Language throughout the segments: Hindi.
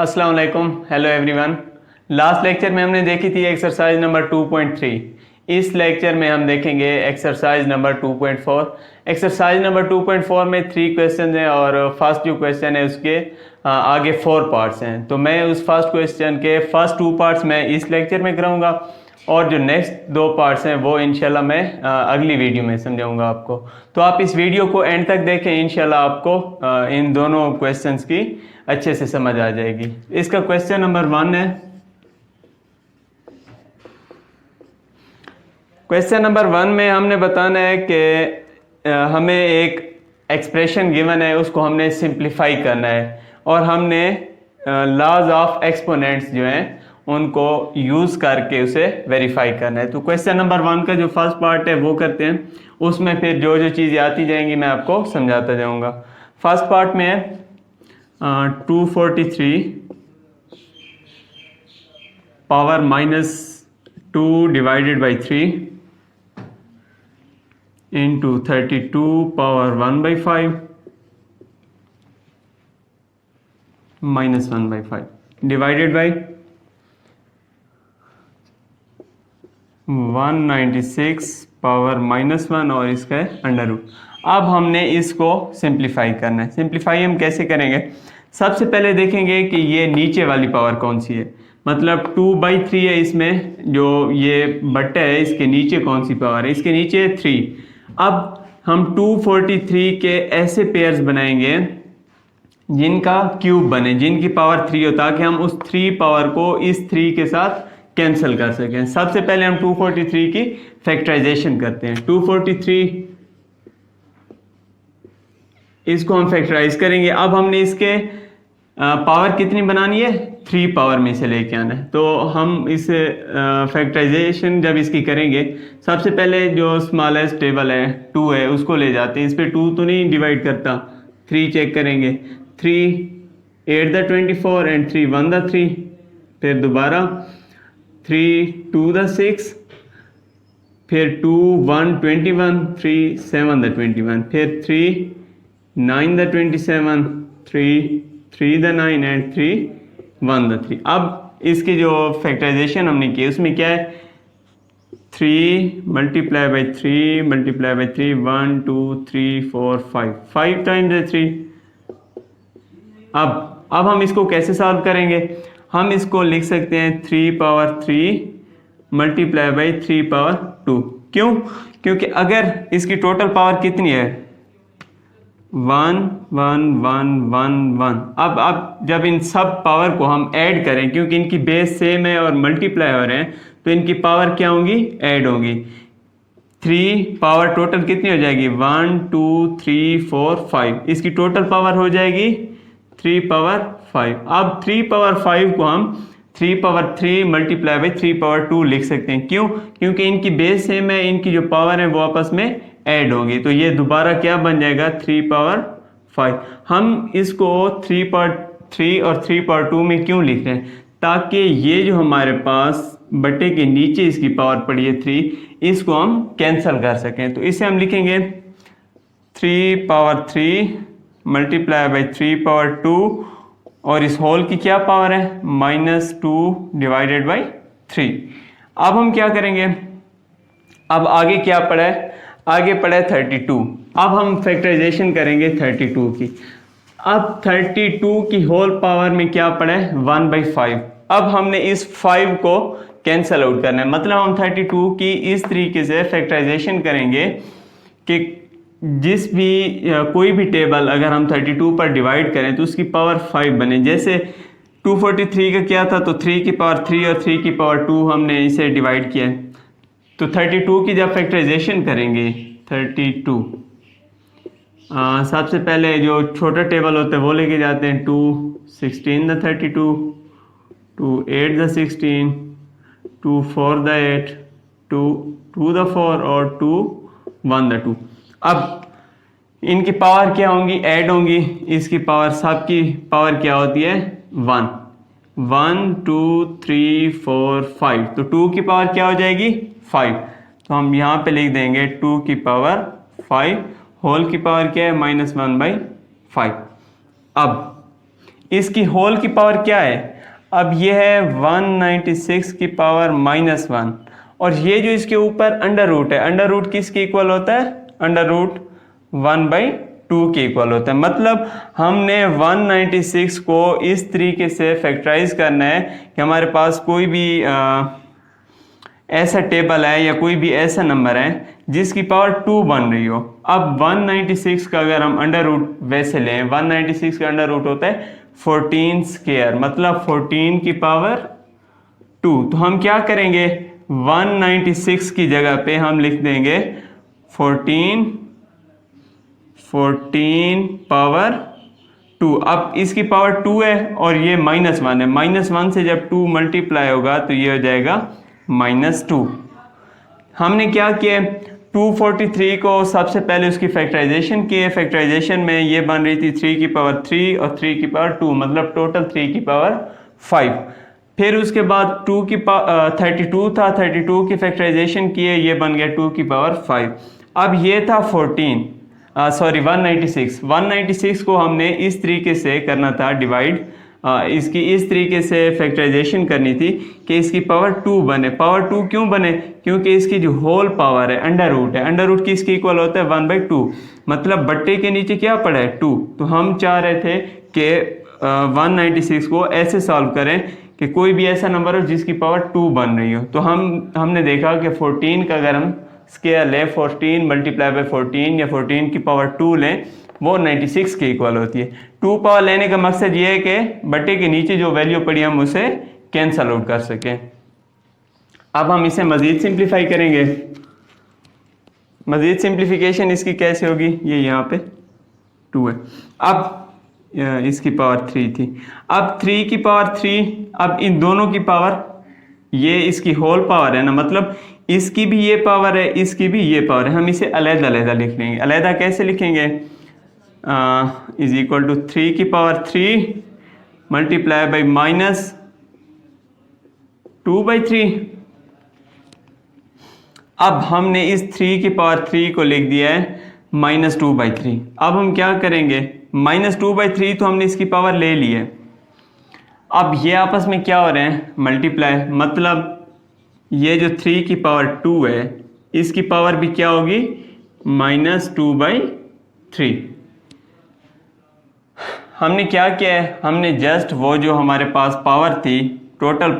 अस्सलाम वालेकुम, हेलो एवरीवन। लास्ट लेक्चर में हमने देखी थी एक्सरसाइज नंबर 2.3। इस लेक्चर में हम देखेंगे एक्सरसाइज नंबर 2.4। एक्सरसाइज नंबर 2.4 में 3 क्वेश्चन हैं और फर्स्ट जो क्वेश्चन है उसके आगे 4 पार्ट्स हैं। तो मैं उस फर्स्ट क्वेश्चन के फर्स्ट 2 पार्ट्स मैं इस लेक्चर में कराऊंगा और जो नेक्स्ट 2 पार्ट्स हैं वो इंशाल्लाह मैं अगली वीडियो में समझाऊंगा आपको। तो आप इस वीडियो को एंड तक देखें, इंशाल्लाह आपको इन दोनों क्वेश्चंस की अच्छे से समझ आ जाएगी। इसका क्वेश्चन नंबर 1 है। क्वेश्चन नंबर 1 में हमने बताना है कि हमें एक एक्सप्रेशन गिवन है, उसको हमने सिंप्लीफाई करना है और हमने लॉज ऑफ एक्सपोनेंट्स जो हैं उनको यूज़ करके उसे वेरीफाई करना है। तो क्वेश्चन नंबर 1 का जो फर्स्ट पार्ट है वो करते हैं, उसमें फिर जो जो चीज़ें आती जाएंगी मैं आपको समझाता जाऊंगा। फर्स्ट पार्ट में है 243 power -2 divided by 3 into 32 power 1/5 -1/5 divided by 196 power -1 और इसका है अंडर रूट। अब हमने इसको सिंप्लीफाई करना है। सिंप्लीफाई हम कैसे करेंगे? सबसे पहले देखेंगे कि ये नीचे वाली पावर कौन सी है, मतलब 2/3 है, इसमें जो ये बट्टा है इसके नीचे कौन सी पावर है, इसके नीचे 3। अब हम 243 के ऐसे पेयर्स बनाएंगे जिनका क्यूब बने, जिनकी पावर 3 हो, ताकि हम उस 3 पावर को इस 3 के साथ कैंसिल कर सकें। सबसे पहले हम 243 की फैक्टराइजेशन करते हैं। 243 इसको हम फैक्टराइज करेंगे। अब हमने इसके पावर कितनी बनानी है? 3 पावर में से लेके आना है। तो हम इस फैक्टराइजेशन जब इसकी करेंगे, सबसे पहले जो स्मॉलेस्ट टेबल है 2 है उसको ले जाते हैं। इस पर 2 तो नहीं डिवाइड करता, 3 चेक करेंगे। 3 8 द 24 एंड 3 1 द 3। फिर दोबारा 3 2 द 6, फिर 2 1 21, 3 7 द 21, फिर 3 9 द 27, 3 द 9 एंड 3 1 द 3। अब इसकी जो फैक्टराइजेशन हमने की उसमें क्या है? 3 multiply by 3 multiply by 3 1 2 3 4 5 times 3। अब हम इसको कैसे सॉल्व करेंगे? हम इसको लिख सकते हैं 3 पावर 3 मल्टीप्लाई बाई 3 पावर 2। क्यों? क्योंकि अगर इसकी टोटल पावर कितनी है 1 1 1 1 1। अब जब इन सब पावर को हम ऐड करें, क्योंकि इनकी बेस सेम है और मल्टीप्लाई हो रहे हैं, तो इनकी पावर क्या होंगी? ऐड होंगी। 3 पावर टोटल कितनी हो जाएगी? 1 2 3 4 5। इसकी टोटल पावर हो जाएगी 3 पावर 5। अब 3 पावर 5 को हम 3 पावर 3 मल्टीप्लाई बाई 3 पावर 2 लिख सकते हैं। क्यों? क्योंकि इनकी बेस सेम है, इनकी जो पावर है वो आपस में ऐड होगी। तो ये दोबारा क्या बन जाएगा? 3 पावर 5। हम इसको 3 पावर 3 और 3 पावर 2 में क्यों लिख रहे हैं? ताकि ये जो हमारे पास बटे के नीचे इसकी पावर पड़ी है 3, इसको हम कैंसिल कर सकें। तो इसे हम लिखेंगे 3 पावर 3 मल्टीप्लाई बाई 3 पावर 2 और इस होल की क्या पावर है? -2 डिवाइडेड बाई 3। अब हम क्या करेंगे? अब आगे क्या पड़ा है? आगे पड़ा है 32। अब हम फैक्टराइजेशन करेंगे 32 की। अब 32 की होल पावर में क्या पड़ा है? 1/5। अब हमने इस 5 को कैंसिल आउट करना है, मतलब हम 32 की इस तरीके से फैक्टराइजेशन करेंगे कि जिस भी कोई भी टेबल अगर हम 32 पर डिवाइड करें तो उसकी पावर 5 बने। जैसे 243 का क्या था, तो 3 की पावर 3 और 3 की पावर 2 हमने इसे डिवाइड किया है। तो 32 की जब फैक्टराइजेशन करेंगे 32, सबसे पहले जो छोटा टेबल होता है वो लेके जाते हैं। 2 16 द 32, 2 8 द 16, 2 4 द 8, 2 द 4 और 2 1 द 2। अब इनकी पावर क्या होंगी? ऐड होंगी। इसकी पावर, सबकी पावर क्या होती है? 1 1 2 3 4 5। तो 2 की पावर क्या हो जाएगी? 5। तो हम यहाँ पे लिख देंगे 2 की पावर 5। होल की पावर क्या है? -1/5। अब इसकी होल की पावर क्या है, अब ये है 196 की पावर -1, और ये जो इसके ऊपर अंडर रूट है, अंडर रूट किसके इक्वल होता है, अंडर रूट 1/2 के इक्वल होता है। मतलब हमने 196 को इस तरीके से फैक्टराइज करना है कि हमारे पास कोई भी ऐसा टेबल है या कोई भी ऐसा नंबर है जिसकी पावर 2 बन रही हो। अब 196 का अगर हम अंडर रूट वैसे लें, 196 का अंडर रूट होता है 14 स्क्वायर, मतलब 14 की पावर 2। तो हम क्या करेंगे, 196 की जगह पे हम लिख देंगे 14 पावर 2। अब इसकी पावर 2 है और ये -1 है, -1 से जब 2 मल्टीप्लाई होगा तो ये हो जाएगा -2। हमने क्या किया, 243 को सबसे पहले उसकी फैक्टराइजेशन की है। फैक्टराइजेशन में ये बन रही थी 3 की पावर 3 और 3 की पावर 2, मतलब टोटल 3 की पावर 5। फिर उसके बाद 2 की 32 था, 32 की फैक्टराइजेशन की है, ये बन गया 2 की पावर 5। अब ये था 196 को हमने इस तरीके से करना था डिवाइड, इसकी इस तरीके से फैक्टराइजेशन करनी थी कि इसकी पावर 2 बने। पावर 2 क्यों बने, क्योंकि इसकी जो होल पावर है अंडर रूट है, अंडर रूट किसकी इक्वल होता है 1/2, मतलब बट्टे के नीचे क्या पड़ा है 2। तो हम चाह रहे थे कि 196 को ऐसे सॉल्व करें कि कोई भी ऐसा नंबर हो जिसकी पावर 2 बन रही हो। तो हमने देखा कि 14 का अगर हम स्केयर लें, 14 मल्टीप्लाई बाई 14 या 14 की पावर 2 लें, वो 96 के इक्वल होती है। 2 पावर लेने का मकसद ये है कि बट्टे के नीचे जो वैल्यू पड़ी हम उसे कैंसल आउट कर सकें। अब हम इसे मजीद सिंप्लीफाई करेंगे। मजीद सिंप्लीफिकेशन इसकी कैसे होगी, ये यहाँ पे 2 है, अब इसकी पावर 3 थी, अब 3 की पावर 3, अब इन दोनों की पावर, ये इसकी होल पावर है ना, मतलब इसकी भी ये पावर है, इसकी भी ये पावर है। हम इसे अलग-अलग लिख लेंगे। अलग कैसे लिखेंगे, इज इक्वल टू 3 की पावर 3 मल्टीप्लाई बाई -2/3। अब हमने इस 3 की पावर 3 को लिख दिया है -2/3। अब हम क्या करेंगे, -2/3 तो हमने इसकी पावर ले ली है, अब ये आपस में क्या हो रहे हैं, मल्टीप्लाई, मतलब ये जो 3 की पावर 2 है इसकी पावर भी क्या होगी -2/3। हमने क्या किया है, हमने जस्ट वो जो हमारे पास पावर थी, टोटल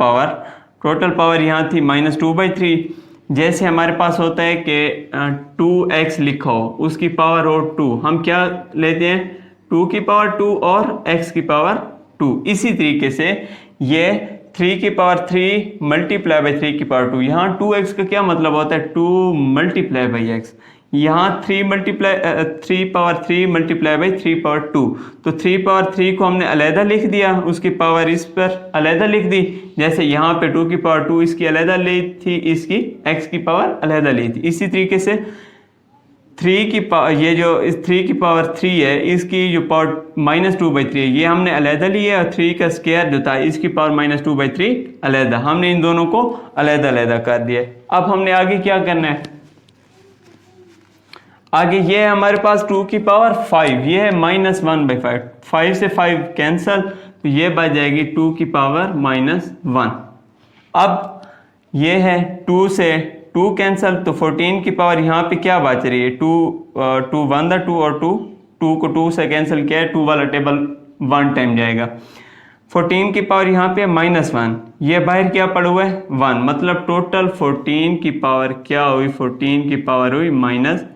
पावर यहाँ थी -2/3। जैसे हमारे पास होता है कि 2x लिखो, उसकी पावर हो 2, हम क्या लेते हैं 2 की पावर 2 और x की पावर 2। इसी तरीके से ये 3 की पावर 3 मल्टीप्लाई बाई 3 की पावर 2, यहाँ 2x का क्या मतलब होता है 2 मल्टीप्लाई बाई x, यहाँ 3 पावर 3 मल्टीप्लाई बाई 3 पावर 2। तो 3 पावर 3 को हमने अलहदा लिख दिया, उसकी पावर इस पर अलहदा लिख दी। जैसे यहाँ पे 2 की पावर 2 इसकी अलहदा ली थी, इसकी x की पावर अलहदा ली थी। इसी तरीके से 3 की पावर, ये जो इस 3 की पावर 3 है इसकी जो पावर -2/3 है, ये हमने अलहदा ली है, और 3 का स्क्वायर जो था इसकी पावर -2/3 अलहदा, हमने इन दोनों को अलहदा कर दिया। अब हमने आगे क्या करना है, आगे ये है हमारे पास 2 की पावर 5, ये है -1/5, 5 से 5 कैंसल, तो ये बच जाएगी 2 की पावर -1। अब ये है 2 से 2 कैंसल, तो 14 की पावर यहाँ पे क्या बच रही है 2 1 2 और 2 को 2 से कैंसिल किया है, 2 वाला टेबल 1 टाइम जाएगा। 14 की पावर यहाँ पे -1, ये बाहर क्या पड़ा हुआ है 1, मतलब टोटल 14 की पावर क्या हुई, 14 की पावर हुई -1,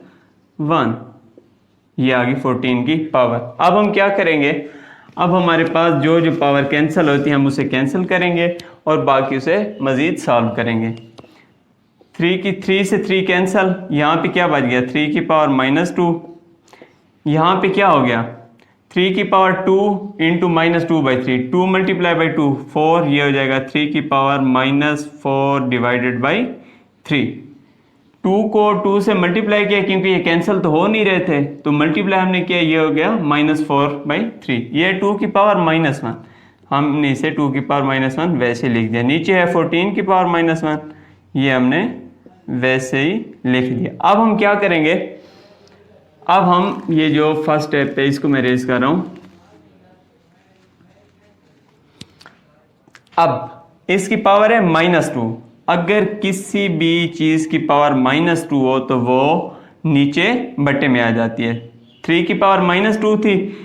ये आ गई 14 की पावर। अब हम क्या करेंगे, अब हमारे पास जो जो पावर कैंसिल होती है हम उसे कैंसिल करेंगे और बाकी उसे मज़ीद सॉल्व करेंगे। 3 से 3 कैंसिल, यहाँ पे क्या बच गया 3 की पावर -2, यहाँ पे क्या हो गया 3 की पावर 2 इंटू -2/3, 2 मल्टीप्लाई बाई 2 4, ये हो जाएगा 3 की पावर -4 डिवाइडेड बाई 3। 2 को 2 से मल्टीप्लाई किया क्योंकि ये कैंसिल तो हो नहीं रहे थे, तो मल्टीप्लाई हमने किया, ये हो गया -4/3, ये 2 की पावर -1, हमने इसे 2 की पावर -1 वैसे लिख दिया। नीचे है 14 की पावर -1, ये हमने वैसे ही लिख दिया। अब हम क्या करेंगे, अब हम ये जो फर्स्ट स्टेप है इसको मैं रेज कर रहा हूँ, अब इसकी पावर है -2। अगर किसी भी चीज़ की पावर -2 हो तो वो नीचे बटे में आ जाती है। 3 की पावर -2 थी,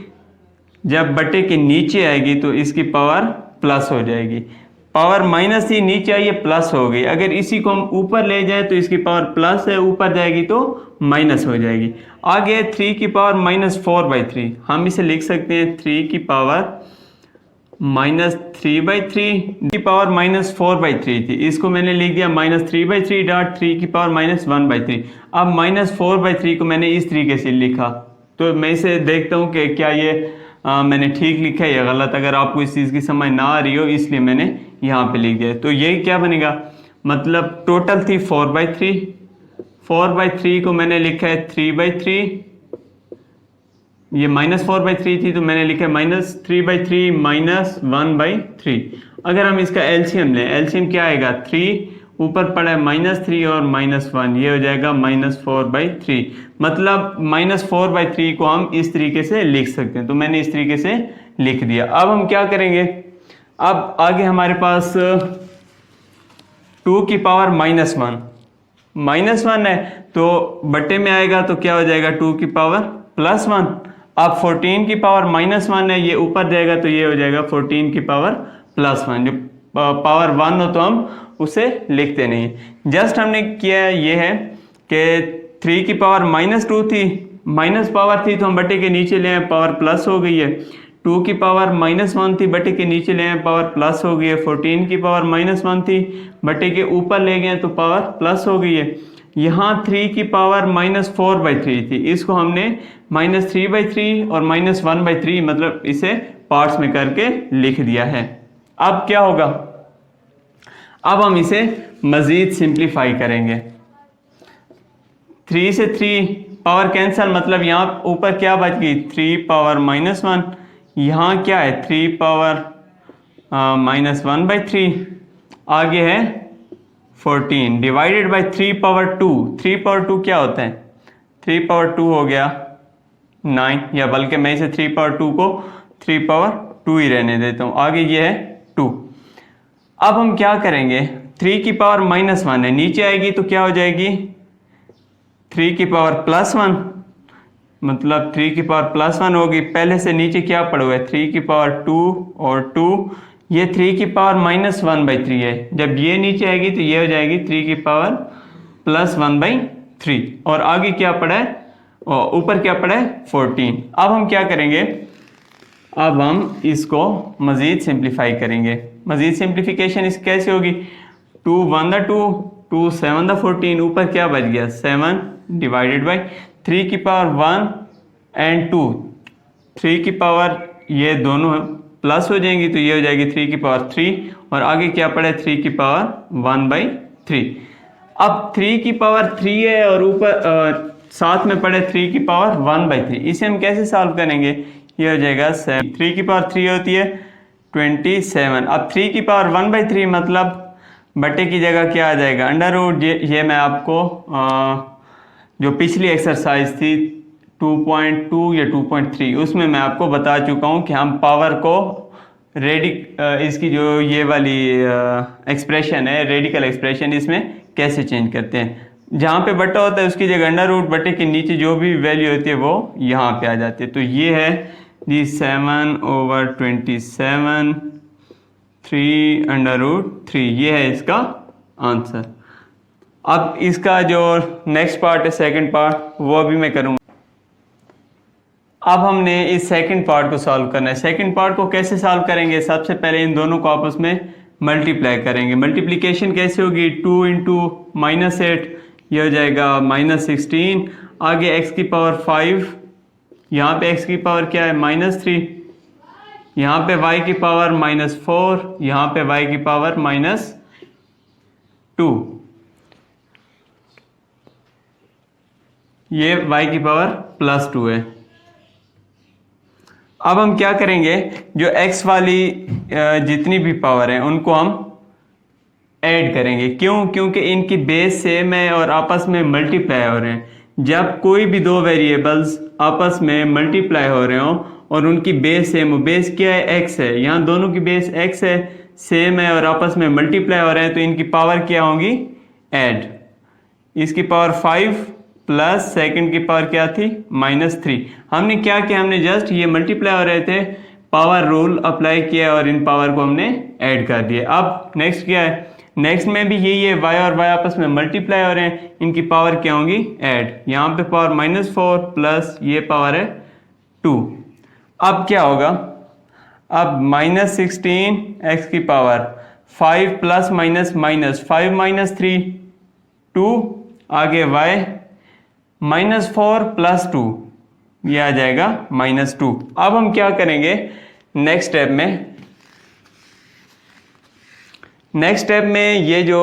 जब बटे के नीचे आएगी तो इसकी पावर प्लस हो जाएगी। पावर माइनस थी, नीचे आई है प्लस हो गई। अगर इसी को हम ऊपर ले जाएं तो इसकी पावर प्लस है, ऊपर जाएगी तो माइनस हो जाएगी। आगे 3 की पावर -4/3, हम इसे लिख सकते हैं 3 की पावर -3/3 की पावर -4/3 थी, इसको मैंने लिख दिया -3/3 डॉट 3 की पावर -1/3। अब -4/3 को मैंने इस तरीके से लिखा, तो मैं इसे देखता हूँ कि क्या ये मैंने ठीक लिखा है या गलत। अगर आपको इस चीज़ की समझ ना आ रही हो इसलिए मैंने यहाँ पे लिख दिया। तो ये क्या बनेगा, मतलब टोटल थी 4/3, 4/3 को मैंने लिखा है 3/3, ये -4/3 थी तो मैंने लिखा है -3/3 -1/3। अगर हम इसका एलसीएम लें, एलसीएम क्या आएगा, 3 ऊपर पड़ा है -3 और -1, ये हो जाएगा -4/3। मतलब -4/3 को हम इस तरीके से लिख सकते हैं, तो मैंने इस तरीके से लिख दिया। अब हम क्या करेंगे, अब आगे हमारे पास 2 की पावर -1 है, तो बटे में आएगा तो क्या हो जाएगा 2 की पावर +1। अब 14 की पावर -1 है, ये ऊपर जाएगा तो ये हो जाएगा 14 की पावर +1। जो पावर 1 हो तो हम उसे लिखते नहीं, जस्ट हमने किया ये है कि 3 की पावर -2 थी, माइनस पावर थी तो हम बटे के नीचे ले आए, पावर प्लस हो गई है। 2 की पावर -1 थी, बटे के नीचे ले आए, पावर प्लस हो गई है। 14 की पावर -1 थी, बटे के ऊपर ले गए तो पावर प्लस हो गई है। यहाँ 3 की पावर -4/3 थी, इसको हमने -3/3 और -1/3 मतलब इसे पार्ट्स में करके लिख दिया है। अब क्या होगा, अब हम इसे मजीद सिंप्लीफाई करेंगे। 3 से 3 पावर कैंसल, मतलब यहाँ ऊपर क्या बच गई 3 पावर -1, यहाँ क्या है 3 पावर -1/3, आगे है 14 डिवाइडेड बाई 3 पावर 2। 3 पावर 2 क्या होता है, 3 पावर 2 हो गया 9, या बल्कि मैं इसे 3 पावर 2 को 3 पावर 2 ही रहने देता हूँ। आगे ये है 2। अब हम क्या करेंगे, 3 की पावर -1 है, नीचे आएगी तो क्या हो जाएगी 3 की पावर +1, मतलब 3 की पावर +1 होगी। पहले से नीचे क्या पड़ा हुआ है 3 की पावर 2 और 2, ये 3 की पावर -1/3 है। जब ये नीचे आएगी तो ये हो जाएगी 3 की पावर +1/3, और आगे क्या पड़ा है, ऊपर क्या पड़ा है 14। अब हम क्या करेंगे, अब हम इसको मज़ीद सिंप्लीफाई करेंगे। मज़ीद सिंप्लीफिकेशन इस कैसे होगी, 2 1 2, 2 7 14, ऊपर क्या बच गया 7 डिवाइडेड बाई 3 की पावर 1 एंड 2, 3 की पावर ये दोनों प्लस हो जाएंगी तो ये हो जाएगी 3 की पावर 3, और आगे क्या पड़ा है 3 की पावर 1/3। अब 3 की पावर 3 है और ऊपर साथ में पड़े 3 की पावर 1/3, इसे हम कैसे सॉल्व करेंगे, ये हो जाएगा 7। 3 की पावर 3 होती है 27। अब 3 की पावर 1/3 मतलब बटे की जगह क्या आ जाएगा अंडर रूट। ये मैं आपको जो पिछली एक्सरसाइज थी 2.2 या 2.3 उसमें मैं आपको बता चुका हूँ कि हम पावर को इसकी जो ये वाली एक्सप्रेशन है रेडिकल एक्सप्रेशन, इसमें कैसे चेंज करते हैं। जहाँ पे बटा होता है उसकी जगह अंडर रूट, बटे के नीचे जो भी वैल्यू होती है वो यहाँ पे आ जाती है। तो ये है जी 7/27 3√3, ये है इसका आंसर। अब इसका जो नेक्स्ट पार्ट है सेकंड पार्ट, वो अभी मैं करूँगा। अब हमने इस सेकंड पार्ट को सॉल्व करना है। सेकंड पार्ट को कैसे सॉल्व करेंगे, सबसे पहले इन दोनों को आपस में मल्टीप्लाई करेंगे। मल्टीप्लिकेशन कैसे होगी, 2 × -8 ये हो जाएगा -16, आगे x की पावर 5, यहाँ पे x की पावर क्या है -3, यहाँ पे y की पावर -4, यहाँ पे y की पावर -2, ये y की पावर +2 है। अब हम क्या करेंगे, जो x वाली जितनी भी पावर है उनको हम ऐड करेंगे। क्यों, क्योंकि इनकी बेस सेम है और आपस में मल्टीप्लाई हो रहे हैं। जब कोई भी दो वेरिएबल्स आपस में मल्टीप्लाई हो रहे हो और उनकी बेस सेम हो, बेस क्या है x है, यहाँ दोनों की बेस x है, सेम है और आपस में मल्टीप्लाई हो रहे हैं, तो इनकी पावर क्या होंगी, ऐड। इसकी पावर 5 प्लस सेकंड की पावर क्या थी, -3। हमने क्या किया, हमने जस्ट ये मल्टीप्लाई हो रहे थे, पावर रूल अप्लाई किया और इन पावर को हमने ऐड कर दिया। अब नेक्स्ट क्या है, नेक्स्ट में भी यही है, y और y आपस में मल्टीप्लाई हो रहे हैं, इनकी पावर क्या होंगी, ऐड। यहाँ पे पावर -4 प्लस ये पावर है 2। अब क्या होगा, अब -16 x की पावर 5 प्लस माइनस माइनस 5 - 3 2, आगे y -4 प्लस 2, ये आ जाएगा -2। अब हम क्या करेंगे नेक्स्ट स्टेप में, नेक्स्ट स्टेप में ये जो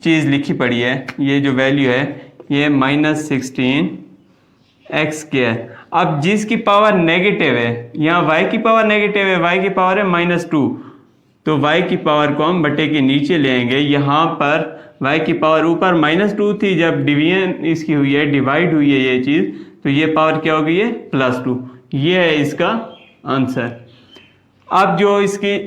चीज़ लिखी पड़ी है, ये जो वैल्यू है, ये -16 x के है। अब जिसकी पावर नेगेटिव है, यहाँ y की पावर नेगेटिव है, y की पावर है -2, तो y की पावर को हम बटे के नीचे ले आएंगे। यहाँ पर y की पावर ऊपर -2 थी, जब डिवीजन इसकी हुई है, डिवाइड हुई है ये चीज़, तो ये पावर क्या हो गई है, +2। ये है इसका आंसर। अब जो इसकी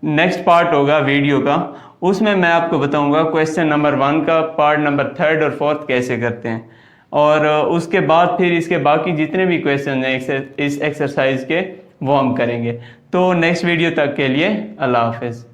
नेक्स्ट पार्ट होगा वीडियो का, उसमें मैं आपको बताऊंगा क्वेश्चन नंबर 1 का पार्ट नंबर 3 और 4 कैसे करते हैं, और उसके बाद फिर इसके बाकी जितने भी क्वेश्चन हैं इस एक्सरसाइज के, वो हम करेंगे। तो नेक्स्ट वीडियो तक के लिए अल्लाह हाफिज़।